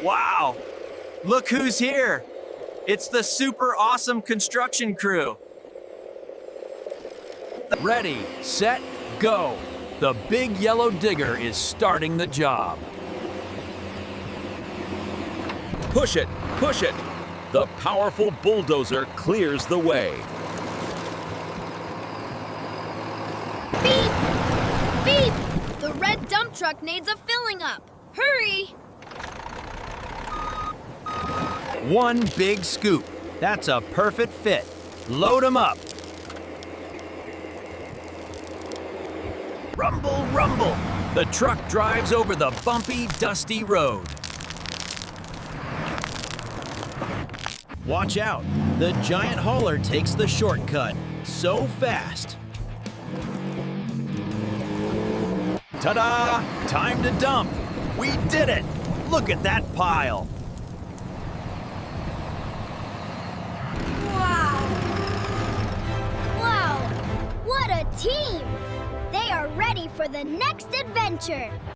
Wow! Look who's here! It's the super awesome construction crew. Ready, set, go! The big yellow digger is starting the job. Push it, push it! The powerful bulldozer clears the way. Beep! Beep! The red dump truck needs a filling up. Hurry! One big scoop. That's a perfect fit. Load 'em up. Rumble, rumble. The truck drives over the bumpy, dusty road. Watch out. The giant hauler takes the shortcut. So fast. Ta-da! Time to dump. We did it. Look at that pile. Wow! What a team! They are ready for the next adventure.